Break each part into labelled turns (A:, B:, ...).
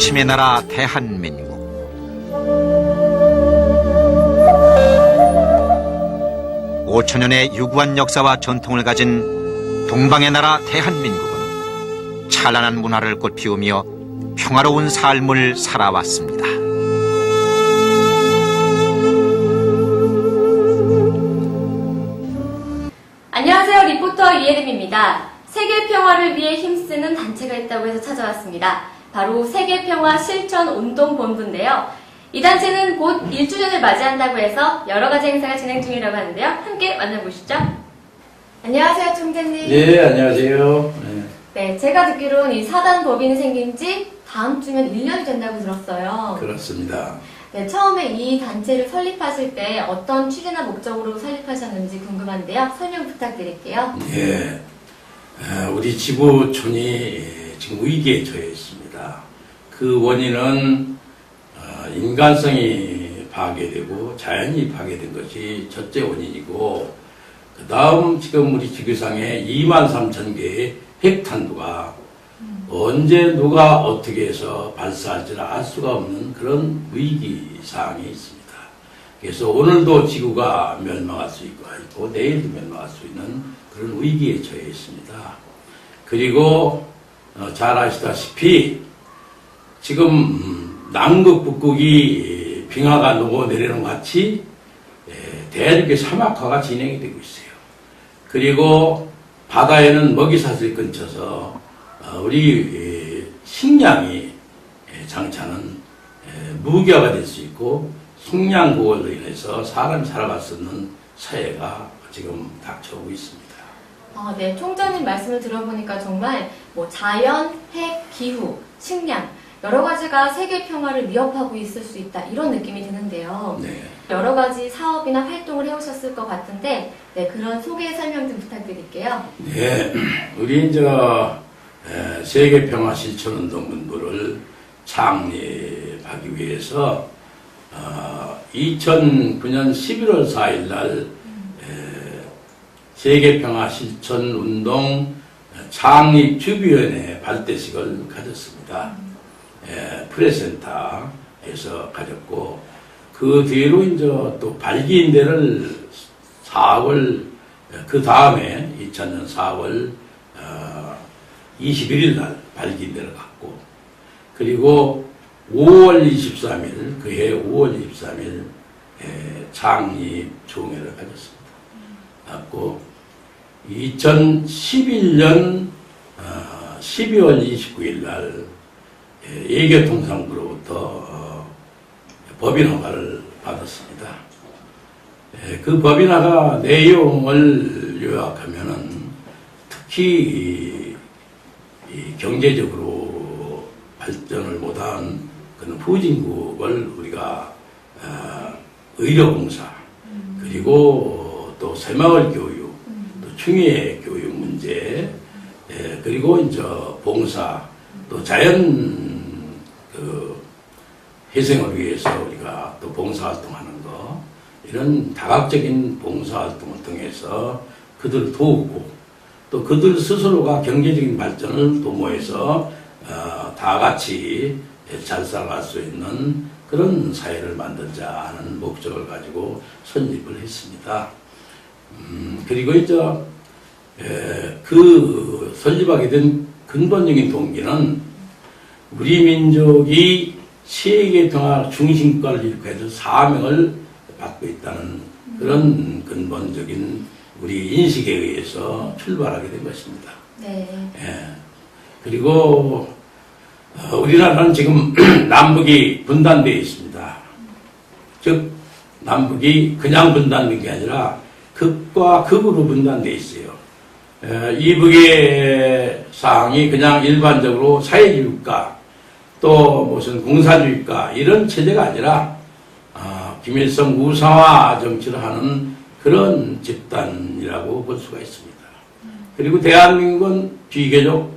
A: 부침의 나라 대한민국. (5,000년의) 유구한 역사와 전통을 가진 동방의 나라 대한민국은 찬란한 문화를 꽃피우며 평화로운 삶을 살아왔습니다.
B: 안녕하세요. 리포터 이예림입니다. 세계 평화를 위해 힘쓰는 단체가 있다고 해서 찾아왔습니다. 바로 세계평화실천운동본부인데요. 이 단체는 곧 1주년을 맞이한다고 해서 여러 가지 행사가 진행 중이라고 하는데요. 함께 만나보시죠. 안녕하세요, 총재님.
C: 네, 안녕하세요.
B: 네, 제가 듣기로는 이 사단 법인이 생긴 지 다음 주면 1년이 된다고 들었어요.
C: 그렇습니다.
B: 네, 처음에 이 단체를 설립하실 때 어떤 취지나 목적으로 설립하셨는지 궁금한데요. 설명 부탁드릴게요.
C: 네, 우리 지구촌이 지금 위기에 처해 있습니다. 그 원인은 인간성이 파괴되고 자연이 파괴된 것이 첫째 원인이고, 그 다음 지금 우리 지구상에 23,000개의 핵탄두가 언제 누가 어떻게 해서 발사할지를 알 수가 없는 그런 위기사항이 있습니다. 그래서 오늘도 지구가 멸망할 수 있고 내일도 멸망할 수 있는 그런 위기에 처해 있습니다. 그리고 잘 아시다시피 지금 남극 북극이 빙하가 녹아내리는 것 같이 대륙의 사막화가 진행이 되고 있어요. 그리고 바다에는 먹이사슬이 끊쳐서 우리 식량이 장차는 무기화가 될 수 있고 식량고갈로 인해서 사람이 살아갈 수 없는 사회가 지금 닥쳐오고 있습니다.
B: 네, 총장님 말씀을 들어보니까 정말 자연, 핵, 기후, 식량 여러 가지가 세계 평화를 위협하고 있을 수 있다 이런 느낌이 드는데요. 네. 여러 가지 사업이나 활동을 해오셨을 것 같은데 그런 소개 설명 좀 부탁드릴게요.
C: 네, 우리 이제 세계평화실천운동본부를 창립하기 위해서 2009년 11월 4일 날 세계평화실천운동 창립주비원회 발대식을 가졌습니다. 프레센터에서 가졌고, 그 뒤로 이제 또 발기인대를 4월, 그 다음에 2000년 4월 21일 날 발기인대를 갔고, 그리고 5월 23일, 그해 5월 23일 창립총회를 가졌습니다. 갔고, 2011년 12월 29일 날 예교통상부로부터 법인 허가를 받았습니다. 그 법인 허가 내용을 요약하면은 특히 이 경제적으로 발전을 못한 그런 후진국을 우리가 의료봉사, 그리고 또 새마을 교육, 또 충해 교육 문제, 그리고 이제 봉사, 또 자연 회생을 위해서 우리가 또 봉사활동하는 거, 이런 다각적인 봉사활동을 통해서 그들을 도우고, 또 그들 스스로가 경제적인 발전을 도모해서 다 같이 잘 살아갈 수 있는 그런 사회를 만들자 하는 목적을 가지고 설립을 했습니다. 그리고 이제 그 설립하게 된 근본적인 동기는 우리 민족이 세계평화 중심과를 일으켜서 사명을 받고 있다는 그런 근본적인 우리 인식에 의해서 출발하게 된 것입니다. 네. 그리고 우리나라는 지금 남북이 분단되어 있습니다. 즉 남북이 그냥 분단된 게 아니라 극과 극으로 분단되어 있어요. 이북의 사항이 그냥 일반적으로 사회주의국가 또 무슨 공산주의국가 이런 체제가 아니라 김일성 우상화 정치를 하는 그런 집단이라고 볼 수가 있습니다. 그리고 대한민국은 비교적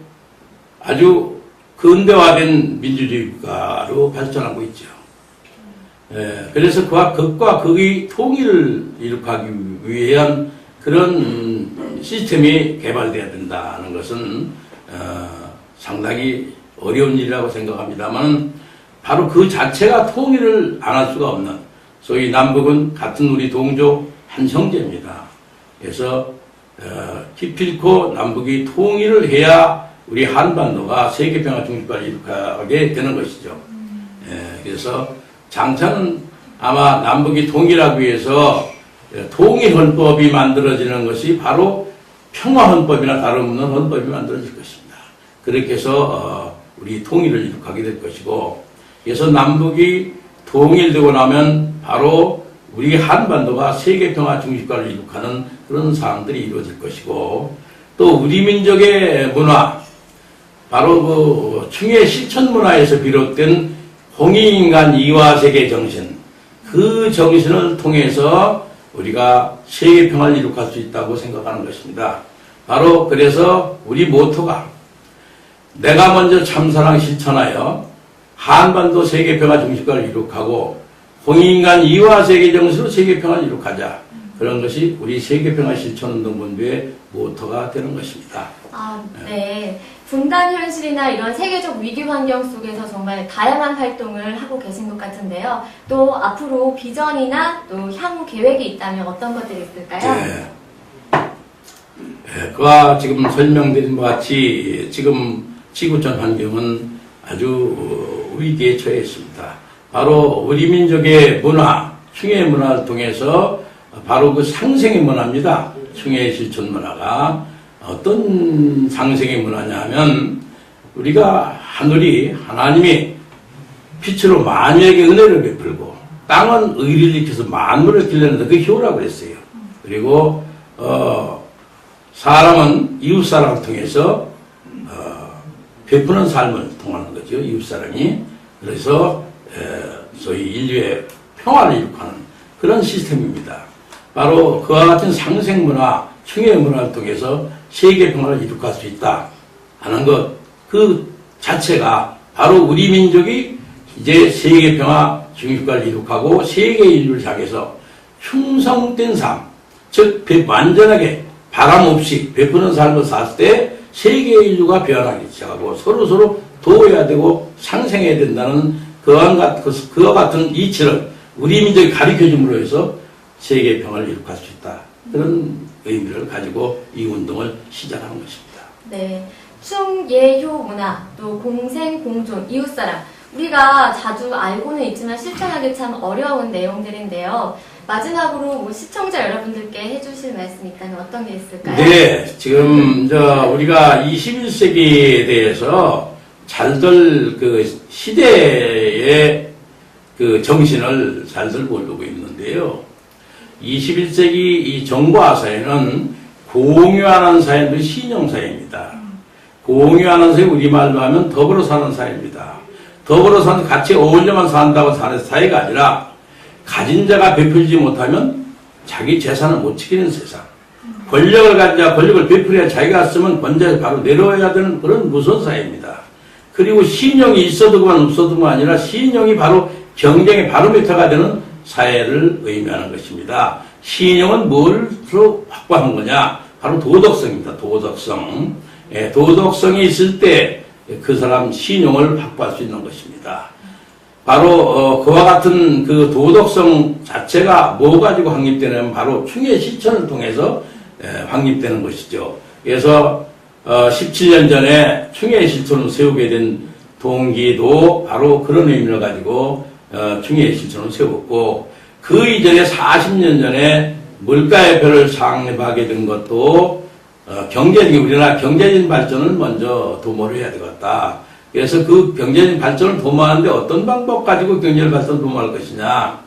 C: 아주 근대화된 민주주의 국가로 발전하고 있죠. 그래서 그와 극과 극의 통일을 이룩하기 위한 그런 시스템이 개발되어야 된다는 것은 상당히 어려운 일이라고 생각합니다만 바로 그 자체가 통일을 안 할 수가 없는, 소위 남북은 같은 우리 동족 한 형제입니다. 그래서 기필코 남북이 통일을 해야 우리 한반도가 세계평화 중립화를 이룩하게 되는 것이죠. 그래서 장차는 아마 남북이 통일하기 위해서 통일헌법이 만들어지는 것이 바로 평화헌법이나 다름없는 헌법이 만들어질 것입니다. 그렇게 해서 우리 통일을 이룩하게 될 것이고, 그래서 남북이 통일되고 나면 바로 우리 한반도가 세계평화 중립화를 이룩하는 그런 사항들이 이루어질 것이고, 또 우리 민족의 문화, 바로 그 충의 실천 문화에서 비롯된 홍익인간 이화세계 정신, 그 정신을 통해서 우리가 세계평화를 이룩할 수 있다고 생각하는 것입니다. 바로 그래서 우리 모토가 내가 먼저 참사랑 실천하여 한반도 세계평화 중심화를 이룩하고 홍익인간 이화세계 정신으로 세계평화를 이룩하자. 그런 것이 우리 세계평화실천운동본부의 모토가 되는 것입니다.
B: 네. 분단 현실이나 이런 세계적 위기 환경 속에서 정말 다양한 활동을 하고 계신 것 같은데요. 또 앞으로 비전이나 또 향후 계획이 있다면 어떤 것들이 있을까요?
C: 그와 지금 설명드린 것 같이 지금 지구촌 환경은 아주 위기에 처해 있습니다. 바로 우리 민족의 문화, 충의 문화를 통해서 바로 그 상생의 문화입니다. 충의 실천 문화가 어떤 상생의 문화냐 하면, 우리가 하늘이 하나님이 빛으로 만유에게 은혜를 베풀고 땅은 의를 일으켜서 만물을 길러낸다, 그 효라고 그랬어요. 그리고 사람은 이웃사랑을 통해서 베푸는 삶을 통하는 거죠. 이웃사랑이. 그래서 소위 인류의 평화를 이룩하는 그런 시스템입니다. 바로 그와 같은 상생문화, 충의 문화를 통해서 세계평화를 이룩할 수 있다 하는 것, 그 자체가 바로 우리 민족이 이제 세계평화 중립화를 이룩하고 세계 인류를 향해서 충성된 삶, 즉 완전하게 바람 없이 베푸는 삶을 살 때 세계 인류가 변하기 시작하고 서로 도와야 되고 상생해야 된다는 그와 같은 이치를 우리 민족이 가르쳐줌으로 해서 세계 평화를 이룩할 수 있다. 그런 의미를 가지고 이 운동을 시작하는 것입니다.
B: 네. 충예효 문화, 또 공생, 공존, 이웃사랑. 우리가 자주 알고는 있지만 실천하기 참 어려운 내용들인데요. 마지막으로 시청자 여러분들께 해주실 말씀이 있다면 어떤 게 있을까요?
C: 네. 지금 우리가 21세기에 대해서 잘들 그 시대의 그 정신을 잘들 모르고 있는데요. 21세기 이 정보화 사회는 공유하는 사회는 신용 사회입니다. 공유하는 사회, 우리말로 하면 더불어 사는 사회입니다. 더불어 사는, 같이 어울려만 산다고 사는 사회가 아니라 가진 자가 베풀지 못하면 자기 재산을 못 지키는 세상. 권력을 가지자 권력을 베풀어야 자기가 쓰면 권자에서 바로 내려와야 되는 그런 무서운 사회입니다. 그리고 신용이 있어도 그만 없어도 그만 아니라 신용이 바로 경쟁의 바로미터가 되는 사회를 의미하는 것입니다. 신용은 뭘로 확보하는 거냐? 바로 도덕성입니다. 도덕성. 도덕성이 있을 때 그 사람 신용을 확보할 수 있는 것입니다. 바로 그와 같은 그 도덕성 자체가 뭐 가지고 확립되냐면 바로 충의 실천을 통해서 확립되는 것이죠. 그래서 17년 전에 충의 실천을 세우게 된 동기도 바로 그런 의미를 가지고 충의 실천을 세웠고, 그 이전에 40년 전에 물가의 별을 창립하게 된 것도 경제적인, 우리나라 경제적인 발전을 먼저 도모를 해야 되겠다. 그래서 그 경제적인 발전을 도모하는데 어떤 방법 가지고 경제적 발전을 도모할 것이냐.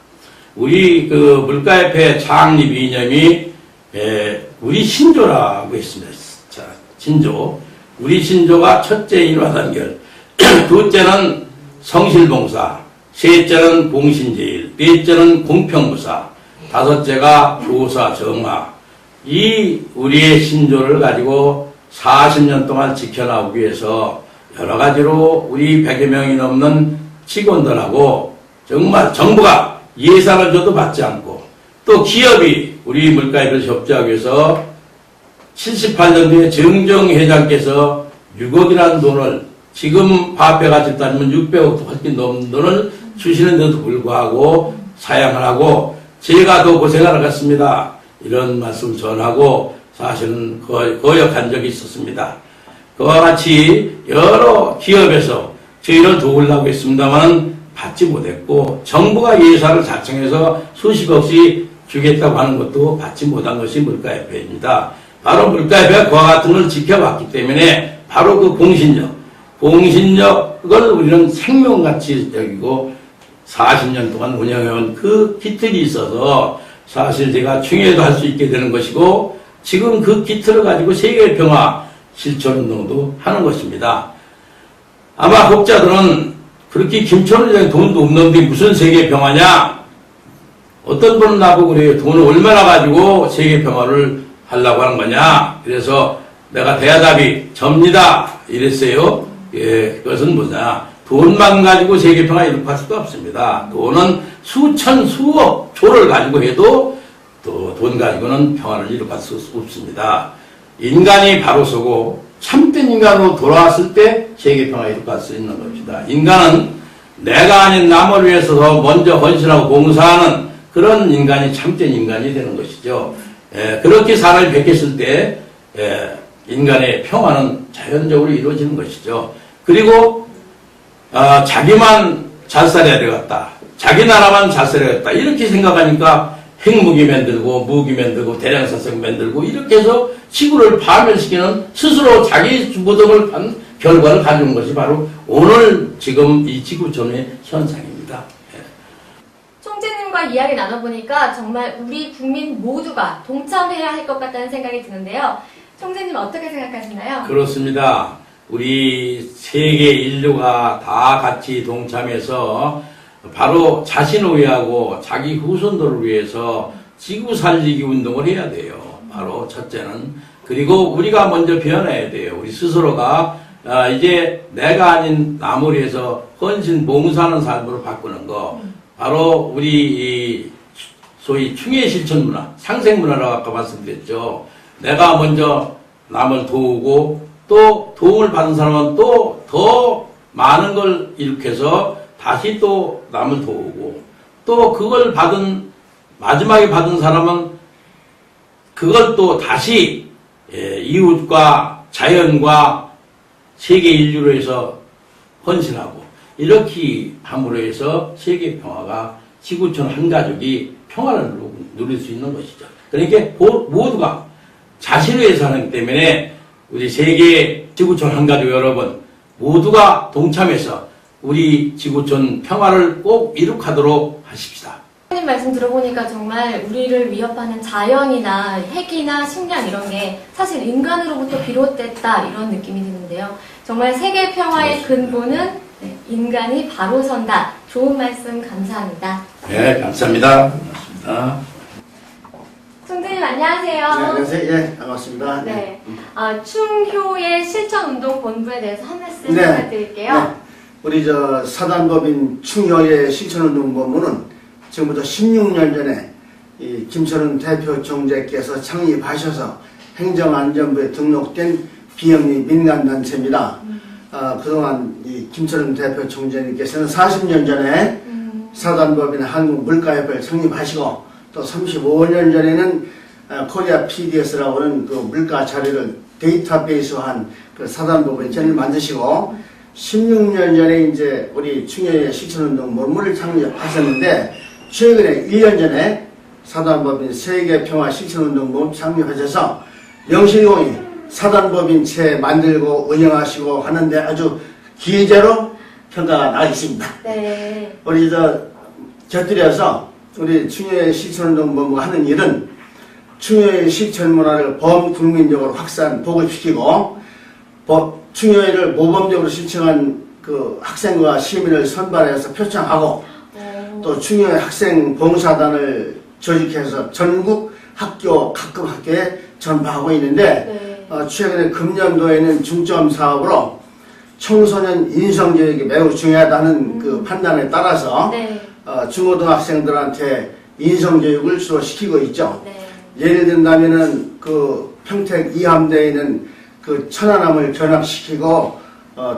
C: 우리 그 물가협회 창립 이념이 우리 신조라고 했습니다. 자, 신조. 우리 신조가 첫째 인화단결, 둘째는 성실봉사, 셋째는 공신제일, 넷째는 공평무사, 다섯째가 교사 정화. 이 우리의 신조를 가지고 40년 동안 지켜나오기 위해서 여러 가지로 우리 100여 명이 넘는 직원들하고 정말 정부가 예산을 줘도 받지 않고, 또 기업이 우리 물가협회를 협조하기 위해서 78년도에 정정 회장께서 6억이라는 돈을 지금 화폐 가치 따지면 600억도 훨씬 넘는 돈을 주시는데도 불구하고 사양을 하고 제가 더 고생을 하겠습니다. 이런 말씀 전하고 사실은 거역한 적이 있었습니다. 그와 같이 여러 기업에서 저희를 도우려고 했습니다만 받지 못했고 정부가 예산을 자청해서 수십억씩 주겠다고 하는 것도 받지 못한 것이 물가협회입니다. 바로 물가협회가 그와 같은 걸 지켜봤기 때문에 바로 그 공신력을 우리는 생명같이 여기고 40년 동안 운영해온 그 기틀이 있어서 사실 제가 충의도 할 수 있게 되는 것이고 지금 그 기틀을 가지고 세계평화 실천운동도 하는 것입니다. 아마 독자들은 그렇게 김천훈 회장이 돈도 없는데 무슨 세계평화냐? 어떤 분은 나보고 그래요. 돈을 얼마나 가지고 세계평화를 하려고 하는 거냐? 그래서 내가 대답이 접니다. 이랬어요. 예, 그것은 뭐냐? 돈만 가지고 세계평화 이렇게 할 수도 없습니다. 돈은 수천, 수억 조를 가지고 해도 또 돈 가지고는 평화를 이룩할 수 없습니다. 인간이 바로 서고 참된 인간으로 돌아왔을 때 세계평화에 이룩할 수 있는 것입니다. 인간은 내가 아닌 남을 위해서 더 먼저 헌신하고 봉사하는 그런 인간이 참된 인간이 되는 것이죠. 그렇게 사람이 베꼈을 때 인간의 평화는 자연적으로 이루어지는 것이죠. 그리고 자기만 잘 살아야 되겠다. 자기 나라만 잘 살아야 되겠다. 이렇게 생각하니까 핵무기 만들고 무기 만들고 대량사성 만들고 이렇게 해서 지구를 파멸시키는 스스로 자기 무덤을 판 결과를 가져온 것이 바로 오늘 지금 이 지구촌의 현상입니다.
B: 총재님과 이야기 나눠보니까 정말 우리 국민 모두가 동참해야 할 것 같다는 생각이 드는데요. 총재님 어떻게 생각하시나요?
C: 그렇습니다. 우리 세계 인류가 다 같이 동참해서 바로 자신을 위하고 자기 후손들을 위해서 지구 살리기 운동을 해야 돼요. 바로 첫째는. 그리고 우리가 먼저 변해야 돼요. 우리 스스로가 이제 내가 아닌 남을 위해서 헌신 봉사하는 삶으로 바꾸는 거. 바로 우리 소위 충의 실천 문화, 상생 문화라고 아까 말씀드렸죠. 내가 먼저 남을 도우고 또 도움을 받은 사람은 또 더 많은 걸 일으켜서 다시 또 남을 도우고 또 그걸 마지막에 받은 사람은 그걸 또 다시 이웃과 자연과 세계 인류로 해서 헌신하고 이렇게 함으로 해서 세계 평화가 지구촌 한 가족이 평화를 누릴 수 있는 것이죠. 그러니까 모두가 자신을 위해서 하기 때문에 우리 세계 지구촌 한 가족 여러분 모두가 동참해서 우리 지구촌 평화를 꼭 이룩하도록 하십시다.
B: 총재님 말씀 들어보니까 정말 우리를 위협하는 자연이나 핵이나 식량 이런 게 사실 인간으로부터 비롯됐다 이런 느낌이 드는데요. 정말 세계 평화의 근본은 인간이 바로 선다. 좋은 말씀 감사합니다.
C: 네, 감사합니다. 고맙습니다.
B: 총재님 안녕하세요.
D: 네, 안녕하세요. 예, 반갑습니다.
B: 네. 충효의 실천운동본부에 대해서 한 말씀
D: 네.
B: 부탁드릴게요.
D: 네. 우리 충효의 실천운동본부는 지금부터 16년 전에 이 김천훈 대표 총재께서 창립하셔서 행정안전부에 등록된 비영리 민간단체입니다. 그동안 이 김천훈 대표 총재님께서는 40년 전에 사단법인 한국물가협회를 창립하시고 또 35년 전에는 코리아 PDS라고 하는 그 물가 자료를 데이터베이스화한 그 사단법인을 만드시고 16년 전에 이제 우리 충효의 실천운동 본부를 창립하셨는데 최근에 1년 전에 사단법인 세계평화 실천운동본 창립하셔서 명실공히 사단법인체 만들고 운영하시고 하는데 아주 기재로 평가가 나겠습니다.
B: 네.
D: 우리 곁들여서 우리 충효의 실천운동본부가 하는 일은 충효의 실천문화를 범국민적으로 확산, 보급시키고 충효를 모범적으로 실천한 그 학생과 시민을 선발해서 표창하고 또 충효의 학생 봉사단을 조직해서 전국 학교, 각급 학교에 전파하고 있는데 최근에 금년도에는 중점 사업으로 청소년 인성교육이 매우 중요하다는 그 판단에 따라서 중고등학생들한테 인성교육을 주로 시키고 있죠. 예를 든다면은 그 평택 이함대에 있는 그 천안함을 견학시키고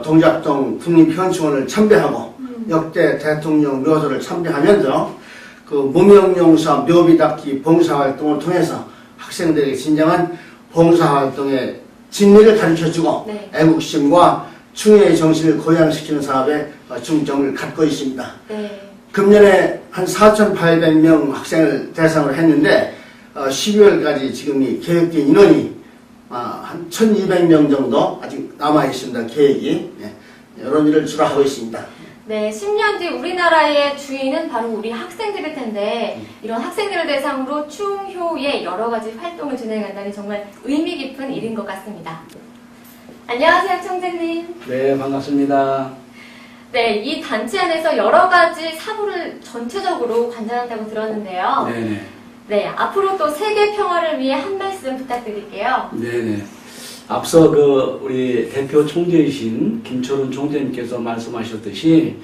D: 동작동 국립현충원을 참배하고 역대 대통령 묘소를 참배하면서 그 무명용사 묘비 닦기 봉사활동을 통해서 학생들에게 진정한 봉사활동의 진리를 가르쳐주고
B: 네.
D: 애국심과 충의의 정신을 고양시키는 사업에 중점을 갖고 있습니다.
B: 네.
D: 금년에 한 4,800명 학생을 대상으로 했는데 12월까지 지금 이 계획된 인원이 한 1,200명 정도 아직 남아 있습니다. 계획이. 이런 일을 주로 하고 있습니다.
B: 네, 10년 뒤 우리나라의 주인은 바로 우리 학생들일 텐데 이런 학생들을 대상으로 충효의 여러 가지 활동을 진행한다니 정말 의미 깊은 일인 것 같습니다. 안녕하세요, 총재님.
E: 네, 반갑습니다.
B: 네, 이 단체 안에서 여러 가지 사무를 전체적으로 관장한다고 들었는데요.
E: 네네.
B: 네, 앞으로 또 세계 평화를 위해 한 말씀 부탁드릴게요.
E: 네네. 앞서 우리 대표 총재이신 김철훈 총재님께서 말씀하셨듯이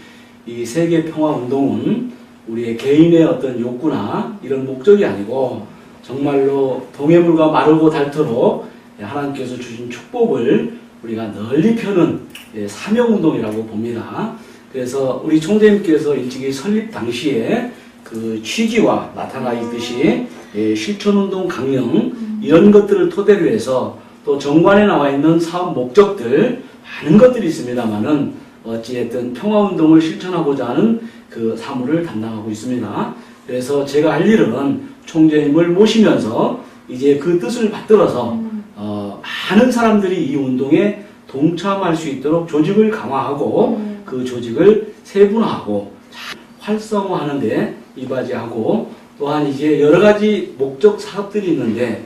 E: 이 세계 평화 운동은 우리의 개인의 어떤 욕구나 이런 목적이 아니고 정말로 동해물과 마르고 닳도록 하나님께서 주신 축복을 우리가 널리 펴는 사명운동이라고 봅니다. 그래서 우리 총재님께서 일찍이 설립 당시에 그 취지와 나타나 있듯이 실천운동 강령 이런 것들을 토대로 해서 또 정관에 나와 있는 사업 목적들 많은 것들이 있습니다만은 어찌됐든 평화운동을 실천하고자 하는 그 사무를 담당하고 있습니다. 그래서 제가 할 일은 총재님을 모시면서 이제 그 뜻을 받들어서 많은 사람들이 이 운동에 동참할 수 있도록 조직을 강화하고 그 조직을 세분화하고 활성화하는 데 이바지하고 또한 이제 여러 가지 목적 사업들이 있는데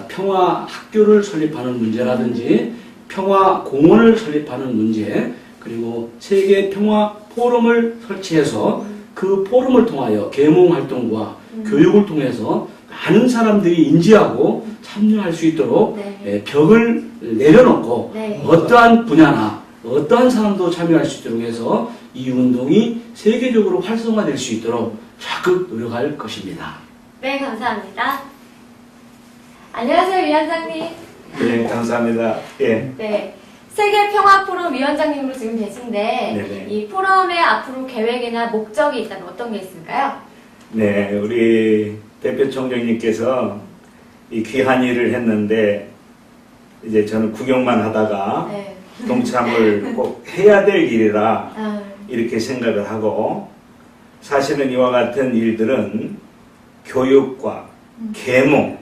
E: 평화 학교를 설립하는 문제라든지 평화 공원을 설립하는 문제 그리고 세계 평화 포럼을 설치해서 그 포럼을 통하여 계몽 활동과 교육을 통해서 많은 사람들이 인지하고 참여할 수 있도록
B: 네.
E: 벽을 내려놓고
B: 네.
E: 어떠한 분야나 어떠한 사람도 참여할 수 있도록 해서 이 운동이 세계적으로 활성화될 수 있도록 적극 노력할 것입니다.
B: 네, 감사합니다. 안녕하세요, 위원장님.
F: 네, 감사합니다. 예.
B: 네, 세계 평화 포럼 위원장님으로 지금 계신데
F: 네네.
B: 이 포럼의 앞으로 계획이나 목적이 있다면 어떤 게 있을까요?
F: 네, 우리 대표 총장님께서 이 귀한 일을 했는데 이제 저는 구경만 하다가
B: 네.
F: 동참을 꼭 해야 될 일이라
B: 아,
F: 이렇게 생각을 하고 사실은 이와 같은 일들은 교육과 계몽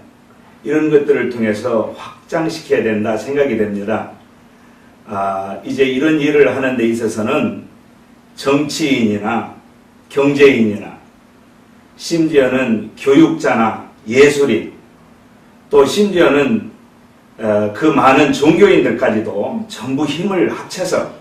F: 이런 것들을 통해서 확장시켜야 된다 생각이 됩니다. 이제 이런 일을 하는 데 있어서는 정치인이나 경제인이나 심지어는 교육자나 예술인 또 심지어는 그 많은 종교인들까지도 전부 힘을 합쳐서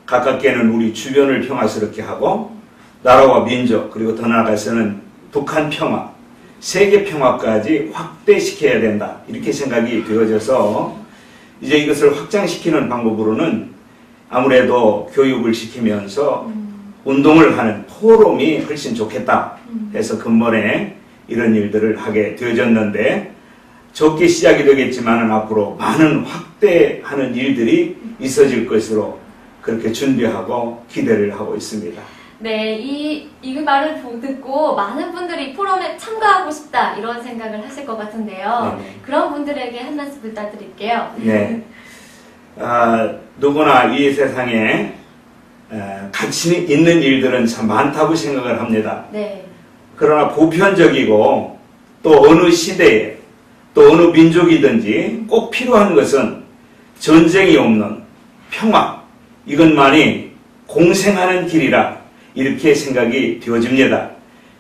F: 가깝게는 우리 주변을 평화스럽게 하고 나라와 민족 그리고 더 나아가서는 북한 평화, 세계 평화까지 확대시켜야 된다 이렇게 생각이 되어져서 이제 이것을 확장시키는 방법으로는 아무래도 교육을 시키면서 운동을 하는 포럼이 훨씬 좋겠다 해서 근본에 이런 일들을 하게 되어졌는데 적게 시작이 되겠지만 앞으로 많은 확대하는 일들이 있어질 것으로 그렇게 준비하고 기대를 하고 있습니다.
B: 네, 이 말을 듣고 많은 분들이 포럼에 참가하고 싶다 이런 생각을 하실 것 같은데요.
F: 네네.
B: 그런 분들에게 한 말씀 부탁드릴게요.
F: 네. 누구나 이 세상에 가치 있는 일들은 참 많다고 생각을 합니다.
B: 네.
F: 그러나 보편적이고 또 어느 시대에 또 어느 민족이든지 꼭 필요한 것은 전쟁이 없는 평화 이것만이 공생하는 길이라 이렇게 생각이 되어집니다.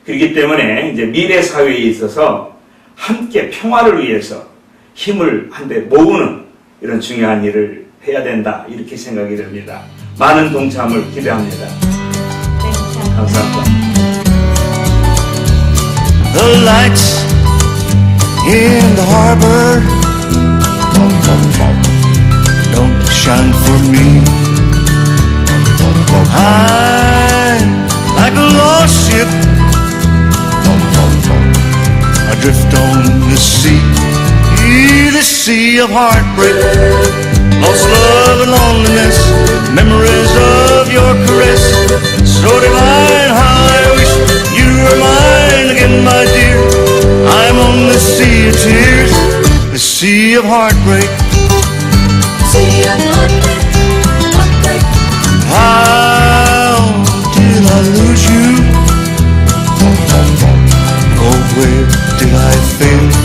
F: 그렇기 때문에 이제 미래 사회에 있어서 함께 평화를 위해서 힘을 한데 모으는 이런 중요한 일을 해야 된다 이렇게 생각이 됩니다. 많은 동참을 기대합니다.
B: 네,
F: 감사합니다.
G: The lights in the harbor don't shine for me. I'm like a lost ship adrift on the sea of heartbreak. lost love and loneliness, memories of your caress, so divine how I wish you were mine again, my dear. I'm on the sea of tears, the sea of heartbreak. How did I lose you? Oh, where did I fail